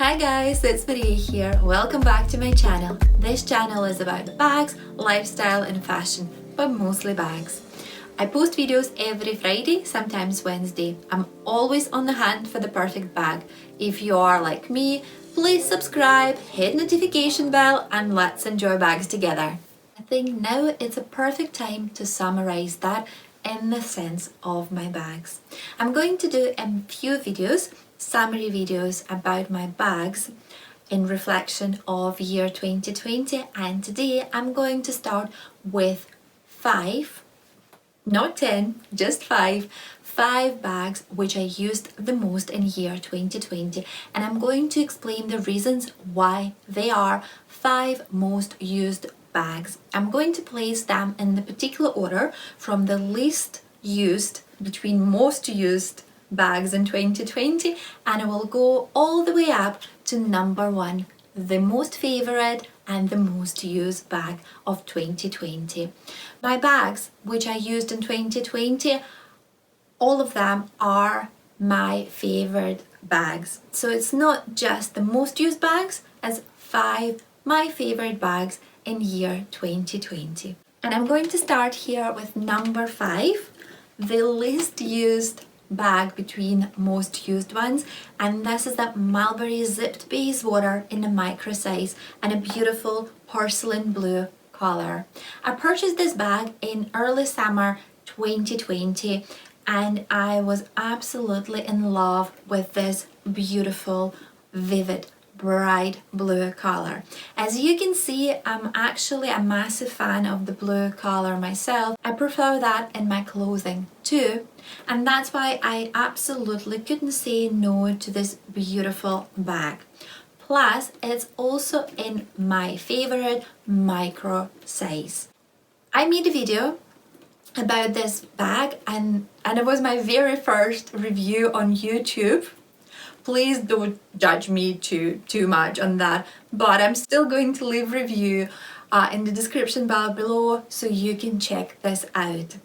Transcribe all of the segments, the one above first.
Hi guys, it's Maria here. Welcome back to my channel. This channel is about bags, lifestyle and fashion, but mostly bags. I post videos every Friday, sometimes Wednesday. I'm always on the hunt for the perfect bag. If you are like me, please subscribe, hit notification bell and let's enjoy bags together. I think now it's a perfect time to summarize that in the sense of my bags. I'm going to do a few videos, summary videos about my bags in reflection of year 2020, and today I'm going to start with 5, not 10, just 5 bags which I used the most in year 2020, and I'm going to explain the reasons why they are 5 most used bags. I'm going to place them in the particular order from the least used between most used bags in 2020, and I will go all the way up to number 1, the most favorite and the most used bag of 2020. My bags which I used in 2020, all of them are my favorite bags. So it's not just the most used bags, as 5 my favorite bags in year 2020. And I'm going to start here with number 5, the least used bag between most used ones, and this is the Mulberry zipped Bayswater in a micro size and a beautiful porcelain blue color. I purchased this bag in early summer 2020 and I was absolutely in love with this beautiful, vivid, bright blue color. As you can see, I'm actually a massive fan of the blue color myself. I prefer that in my clothing too, and that's why I absolutely couldn't say no to this beautiful bag. Plus, it's also in my favorite micro size. I made a video about this bag and it was my very first review on YouTube. Please don't judge me too much on that, but I'm still going to leave review in the description bar below so you can check this out.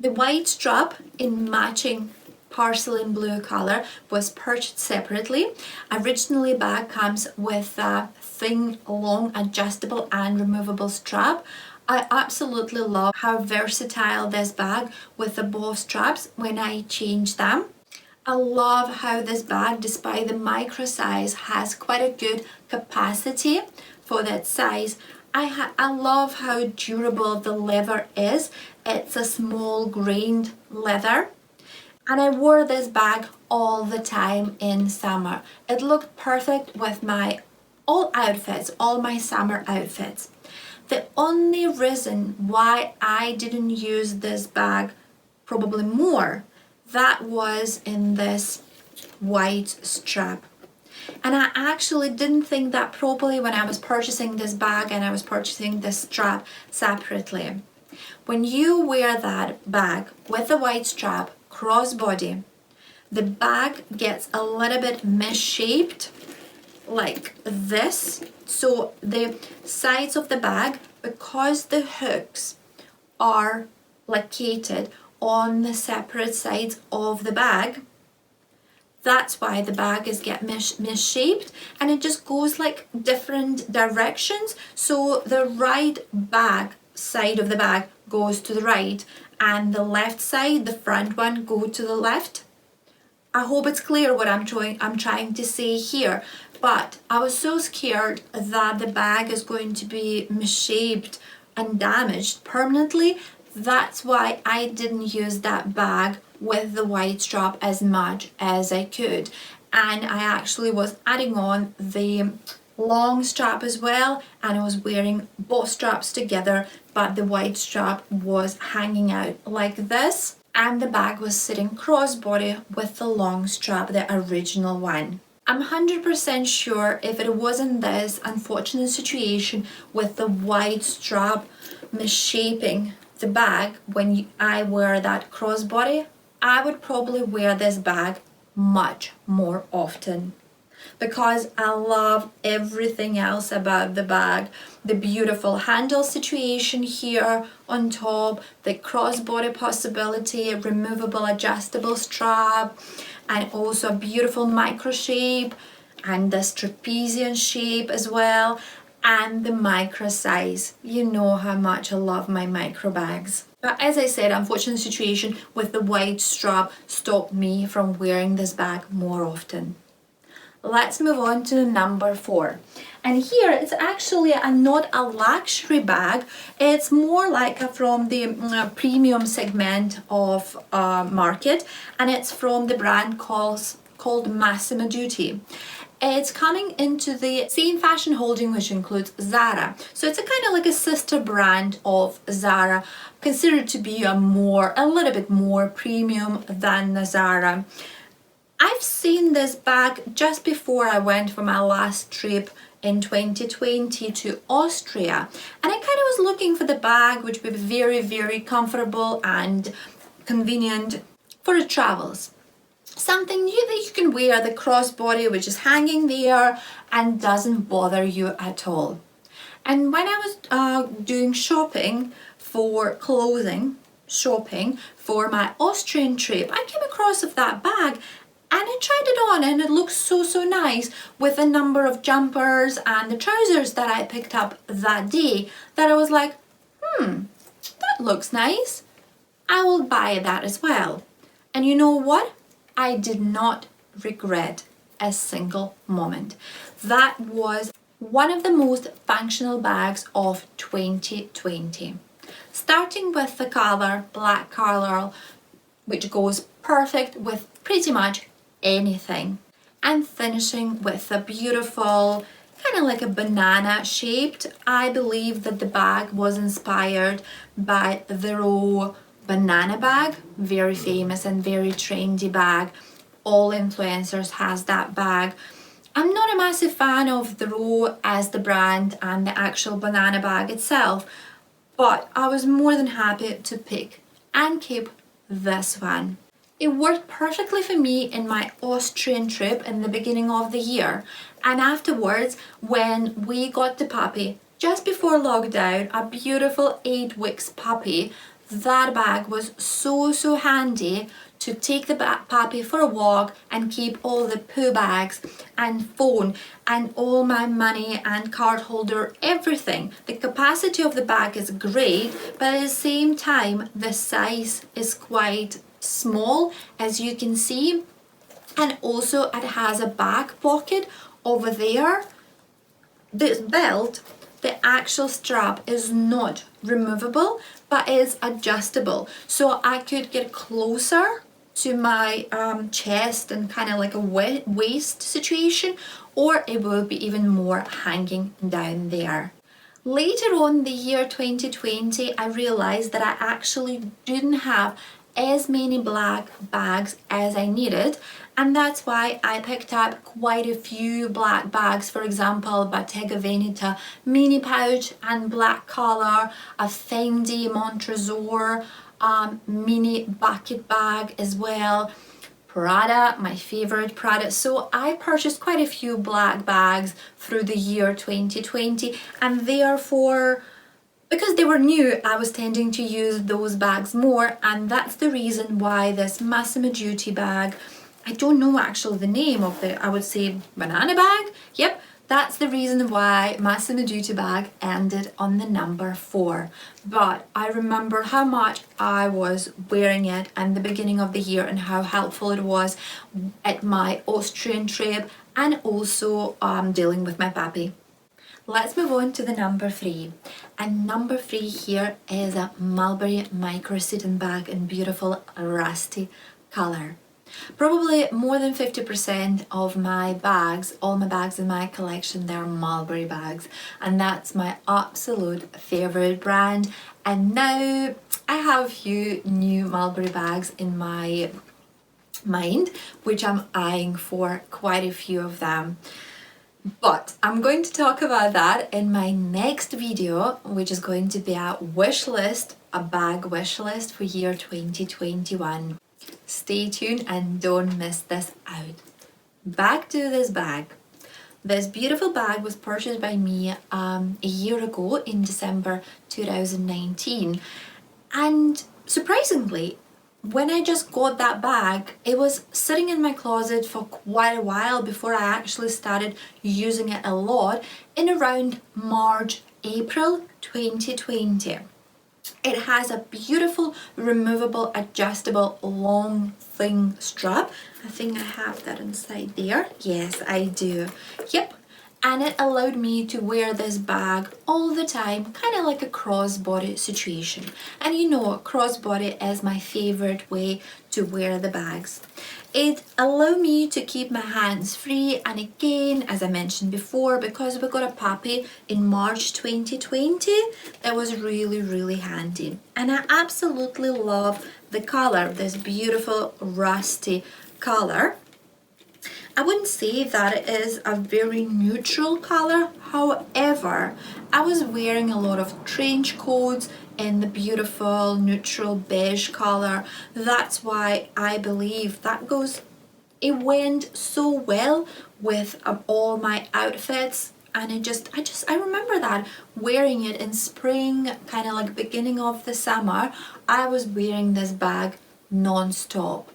The white strap in matching porcelain blue color was purchased separately. Originally, bag comes with a thin, long, adjustable and removable strap. I absolutely love how versatile this bag with the both straps when I change them. I love how this bag, despite the micro size, has quite a good capacity for that size. I love how durable the leather is. It's a small grained leather. And I wore this bag all the time in summer. It looked perfect with my all my summer outfits. The only reason why I didn't use this bag probably more, that was in this white strap. And I actually didn't think that properly when I was purchasing this bag and I was purchasing this strap separately. When you wear that bag with the white strap, crossbody, the bag gets a little bit misshaped like this. So the sides of the bag, because the hooks are located on the separate sides of the bag, that's why the bag is misshaped, and it just goes like different directions. So the right bag side of the bag goes to the right and the left side, the front one, go to the left. I hope it's clear what I'm trying to say here, but I was so scared that the bag is going to be misshaped and damaged permanently. That's why I didn't use that bag with the white strap as much as I could, and I actually was adding on the long strap as well, and I was wearing both straps together, but the white strap was hanging out like this and the bag was sitting crossbody with the long strap, the original one. I'm 100% sure if it wasn't this unfortunate situation with the white strap misshaping the bag when I wear that crossbody, I would probably wear this bag much more often, because I love everything else about the bag. The beautiful handle situation here on top, the crossbody possibility, removable adjustable strap, and also a beautiful micro shape. and this trapezium shape as well, and the micro size. You know how much I love my micro bags. But as I said, unfortunate situation with the wide strap stopped me from wearing this bag more often. Let's move on to number 4. And here it's actually not a luxury bag, it's more like from the premium segment of market, and it's from the brand called Massimo Dutti. It's coming into the same fashion holding, which includes Zara. So it's a kind of like a sister brand of Zara, considered to be a little bit more premium than Zara. I've seen this bag just before I went for my last trip in 2020 to Austria, and I kind of was looking for the bag which would be very, very comfortable and convenient for the travels. Something new that you can wear, the crossbody, which is hanging there and doesn't bother you at all. And when I was doing shopping for clothing, shopping for my Austrian trip, I came across of that bag. And I tried it on and it looks so nice with a number of jumpers and the trousers that I picked up that day, that I was like, that looks nice. I will buy that as well. And you know what? I did not regret a single moment. That was one of the most functional bags of 2020. Starting with the color, black color, which goes perfect with pretty much anything, and finishing with a beautiful kind of like a banana shaped. I believe that the bag was inspired by the Raw banana bag, very famous and very trendy bag. All influencers has that bag. I'm not a massive fan of the Raw as the brand and the actual banana bag itself, but I was more than happy to pick and keep this one. It worked perfectly for me in my Austrian trip in the beginning of the year, and afterwards when we got the puppy just before lockdown, a beautiful 8 weeks puppy, that bag was so handy to take the puppy for a walk and keep all the poo bags and phone and all my money and card holder, everything. The capacity of the bag is great, but at the same time the size is quite small, as you can see, and also it has a back pocket over there. This belt, the actual strap is not removable but is adjustable, so I could get closer to my chest and kind of like a waist situation, or it will be even more hanging down there. Later on the year 2020, I realized that I actually didn't have as many black bags as I needed, and that's why I picked up quite a few black bags. For example, Bottega Veneta mini pouch and black collar, a Fendi Montrezor mini bucket bag as well, Prada, my favorite Prada. So I purchased quite a few black bags through the year 2020, and therefore, because they were new, I was tending to use those bags more, and that's the reason why this Massimo Dutti bag, I don't know actually the name of the, I would say banana bag, yep, that's the reason why Massimo Dutti bag ended on the number 4. But I remember how much I was wearing it in the beginning of the year and how helpful it was at my Austrian trip, and also dealing with my puppy. Let's move on to the number 3. And number 3 here is a Mulberry Micro Seaton bag in beautiful rusty color. Probably more than 50% of my bags, all my bags in my collection, they're Mulberry bags, and that's my absolute favorite brand. And now I have a few new Mulberry bags in my mind, which I'm eyeing for quite a few of them. But I'm going to talk about that in my next video, which is going to be a wish list, a bag wish list for year 2021. Stay tuned and don't miss this out. Back to this bag. This beautiful bag was purchased by me a year ago in December 2019, and surprisingly when I just got that bag, it was sitting in my closet for quite a while before I actually started using it a lot in around March, April 2020. It has a beautiful removable adjustable long thin strap. I think I have that inside there. Yes, I do. Yep. And it allowed me to wear this bag all the time, kind of like a crossbody situation. And you know, crossbody is my favorite way to wear the bags. It allowed me to keep my hands free, and again, as I mentioned before, because we got a puppy in March 2020, that was really handy. And I absolutely love the color, this beautiful rusty color. I wouldn't say that it is a very neutral color. However, I was wearing a lot of trench coats in the beautiful neutral beige color. That's why I believe that it went so well with all my outfits. And I remember that wearing it in spring, kind of like beginning of the summer, I was wearing this bag non-stop.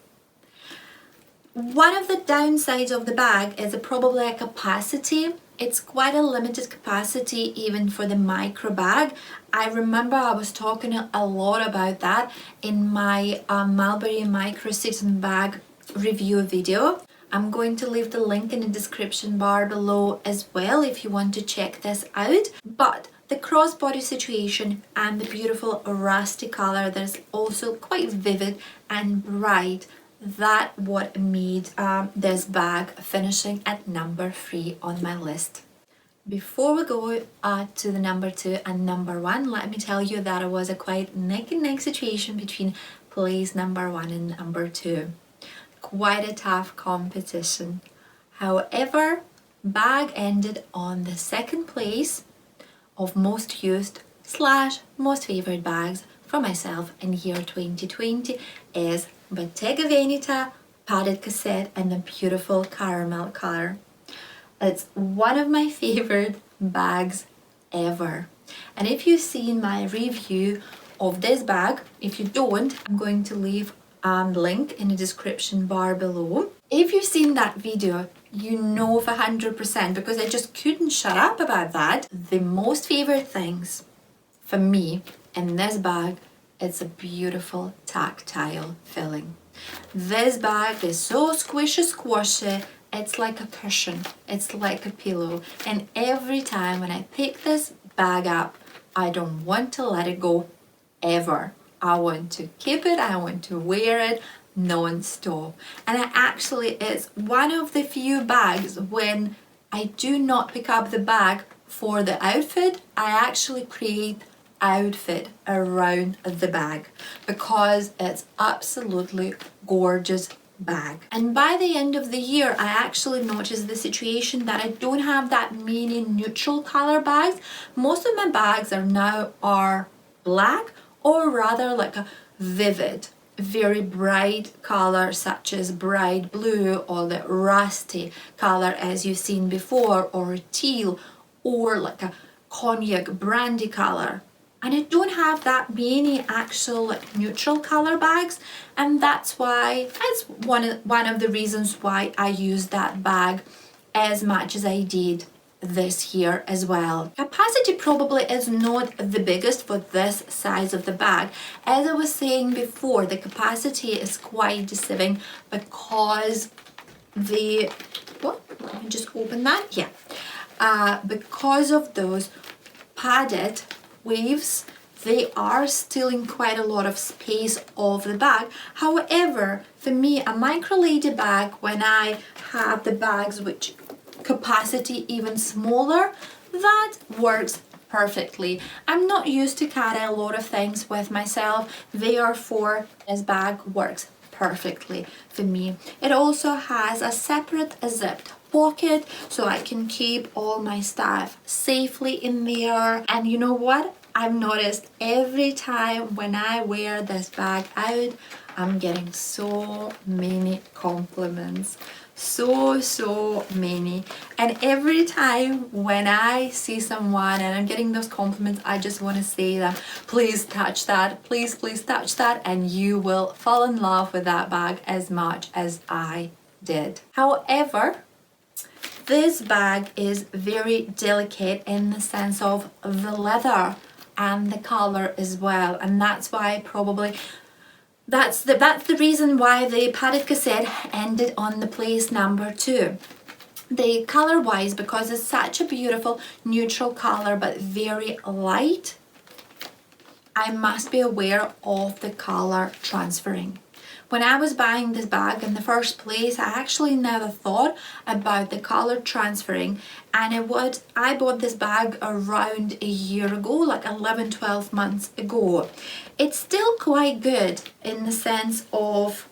One of the downsides of the bag is probably a capacity. It's quite a limited capacity even for the micro bag. I remember I was talking a lot about that in my Mulberry Micro Seaton bag review video. I'm going to leave the link in the description bar below as well if you want to check this out. But the crossbody situation and the beautiful rusty color that is also quite vivid and bright, that what made this bag finishing at number 3 on my list. Before we go to the number 2 and number 1, let me tell you that it was a quite neck and neck situation between place number 1 and number 2. Quite a tough competition. However, bag ended on the second place of most used / most favorite bags for myself in year 2020 is Bottega Veneta Padded Cassette in the beautiful caramel color. It's one of my favorite bags ever. And if you've seen my review of this bag, if you don't, I'm going to leave a link in the description bar below. If you've seen that video, you know for 100%, because I just couldn't shut up about that. The most favorite things for me in this bag, it's a beautiful tactile feeling. This bag is so squishy, it's like a cushion, it's like a pillow, and every time when I pick this bag up, I don't want to let it go ever. I want to keep it, I want to wear it non-stop. And it's one of the few bags when I do not pick up the bag for the outfit, I actually create outfit around the bag because it's absolutely gorgeous bag. And by the end of the year, I actually noticed the situation that I don't have that many neutral color bags. Most of my bags are black, or rather like a vivid, very bright color such as bright blue or the rusty color as you've seen before, or teal, or like a cognac brandy color. And I don't have that many actual like neutral color bags, and that's why it's one of the reasons why I use that bag as much as I did this year as well. Capacity probably is not the biggest for this size of the bag. As I was saying before, the capacity is quite deceiving because let me just open that. Yeah, because of those padded waves, they are stealing quite a lot of space of the bag. However, for me, a micro lady bag, when I have the bags which capacity even smaller, that works perfectly. I'm not used to carry a lot of things with myself, therefore this bag works perfectly for me. It also has a separate zipped pocket so I can keep all my stuff safely in there. And you know what? I've noticed every time when I wear this bag out, I'm getting so many compliments. so many, and every time when I see someone and I'm getting those compliments, I just want to say them, please touch that, please touch that, and you will fall in love with that bag as much as I did. However, this bag is very delicate in the sense of the leather and the color as well, and that's why probably that's the reason why the padded cassette ended on the place number 2. The color wise, because it's such a beautiful neutral color but very light, I must be aware of the color transferring. When I was buying this bag in the first place, I actually never thought about the color transferring, and I bought this bag around a year ago, like 11-12 months ago. It's still quite good in the sense of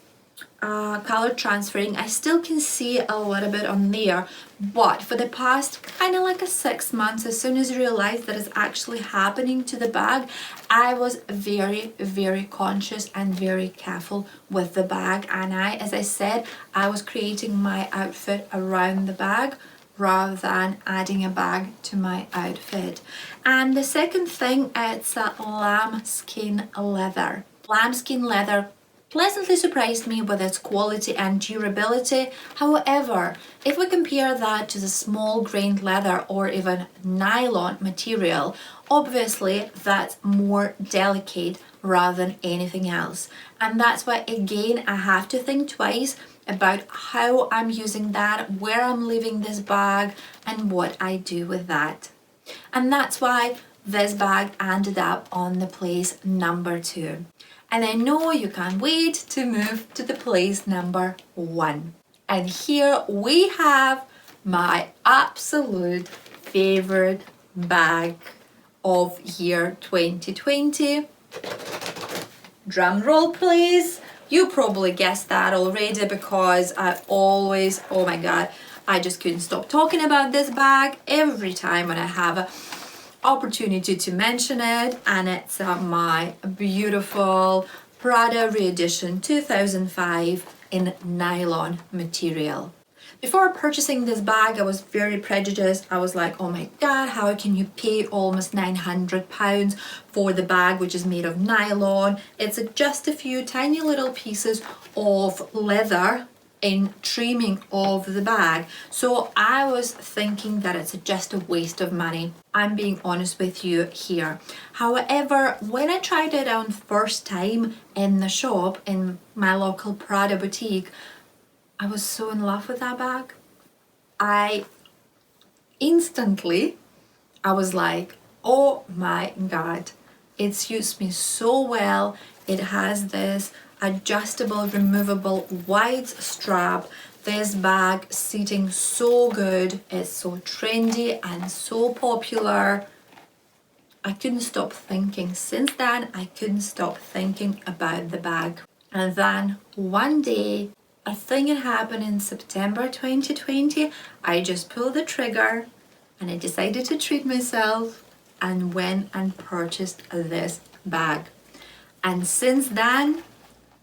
color transferring. I still can see a little bit on there, but for the past kind of like 6 months, as soon as I realized that it's actually happening to the bag, I was very conscious and very careful with the bag, and as I said, I was creating my outfit around the bag rather than adding a bag to my outfit. And the second thing, it's a lambskin leather. Lambskin leather pleasantly surprised me with its quality and durability. However, if we compare that to the small grained leather or even nylon material, obviously that's more delicate rather than anything else. And that's why, again, I have to think twice about how I'm using that, where I'm leaving this bag, and what I do with that. And that's why this bag ended up on the place number 2. And I know you can't wait to move to the place number 1. And here we have my absolute favorite bag of year 2020. Drum roll please. You probably guessed that already, because I always, oh my god, I just couldn't stop talking about this bag every time when I have a opportunity to mention it, and it's my beautiful Prada re-edition 2005 in nylon material. Before purchasing this bag, I was very prejudiced. I was like, oh my god, how can you pay almost £900 for the bag which is made of nylon? It's just a few tiny little pieces of leather in trimming of the bag. So I was thinking that it's just a waste of money. I'm being honest with you here. However, when I tried it on first time in the shop in my local Prada boutique, I was so in love with that bag. I was like, oh my god, it suits me so well. It has this adjustable, removable, wide strap. This bag sitting so good. It's so trendy and so popular. I couldn't stop thinking. Since then, I couldn't stop thinking about the bag. And then one day, I think it happened in September 2020, I just pulled the trigger and I decided to treat myself and went and purchased this bag. And since then,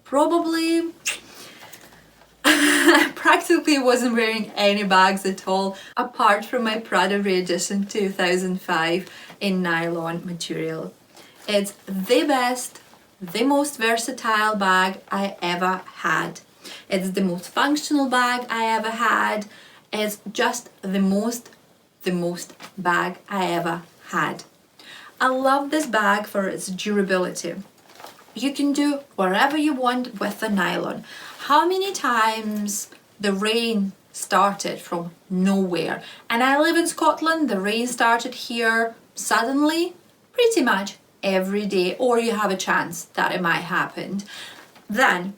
probably I practically wasn't wearing any bags at all apart from my Prada re-edition 2005 in nylon material. It's the best, the most versatile bag I ever had. It's the most functional bag I ever had. It's just the most bag I ever had. I love this bag for its durability. You can do whatever you want with the nylon. How many times the rain started from nowhere? And I live in Scotland, the rain started here suddenly, pretty much every day, or you have a chance that it might happen. Then,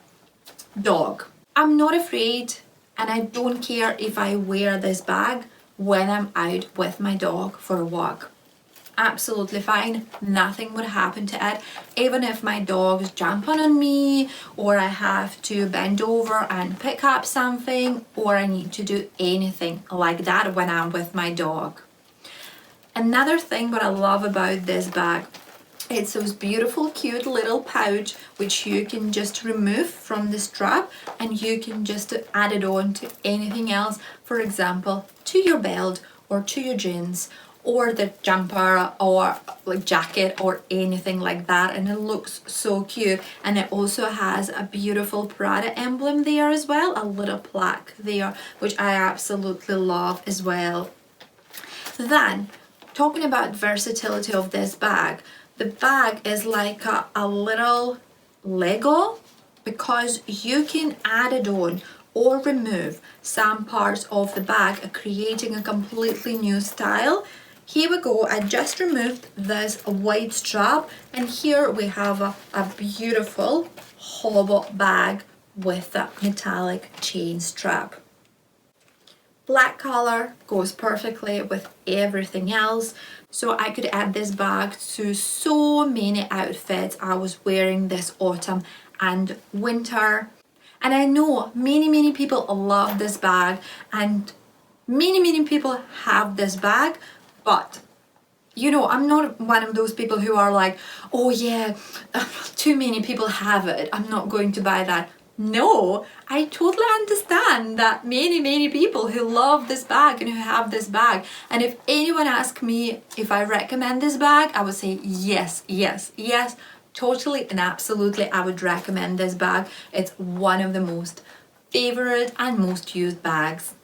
dog. I'm not afraid, and I don't care if I wear this bag when I'm out with my dog for a walk. Absolutely fine, nothing would happen to it. Even if my dog is jumping on me, or I have to bend over and pick up something, or I need to do anything like that when I'm with my dog. Another thing what I love about this bag, It's those beautiful cute little pouch which you can just remove from the strap and you can just add it on to anything else, for example to your belt or to your jeans or the jumper or like jacket or anything like that, and it looks so cute. And it also has a beautiful Prada emblem there as well, a little plaque there, which I absolutely love as well. Then talking about versatility of this bag, the bag is like a little Lego because you can add it on or remove some parts of the bag, creating a completely new style. Here we go, I just removed this white strap and here we have a beautiful hobo bag with a metallic chain strap. Black color goes perfectly with everything else, so I could add this bag to so many outfits I was wearing this autumn and winter. And I know many people love this bag and many people have this bag, but you know, I'm not one of those people who are like, oh yeah, too many people have it, I'm not going to buy that. No, I totally understand that many people who love this bag and who have this bag, and if anyone asks me if I recommend this bag, I would say yes, totally and absolutely I would recommend this bag. It's one of the most favorite and most used bags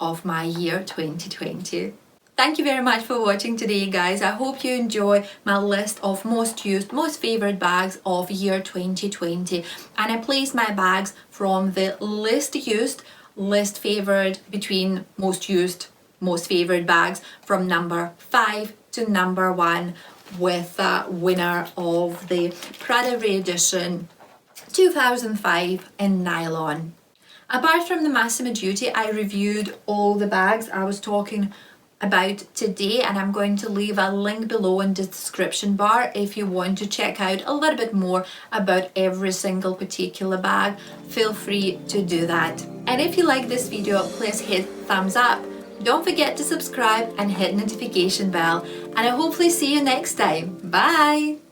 of my year 2020. Thank you very much for watching today, guys. I hope you enjoy my list of most used, most favorite bags of year 2020. And I place my bags from the least used, least favorite, between most used, most favorite bags, from number 5 to number 1, with the winner of the Prada re-edition 2005 in nylon. Apart from the Massimo Dutti, I reviewed all the bags I was talking about today, and I'm going to leave a link below in the description bar if you want to check out a little bit more about every single particular bag. Feel free to do that. And if you like this video, please hit thumbs up. Don't forget to subscribe and hit notification bell, and I'll hopefully see you next time. Bye!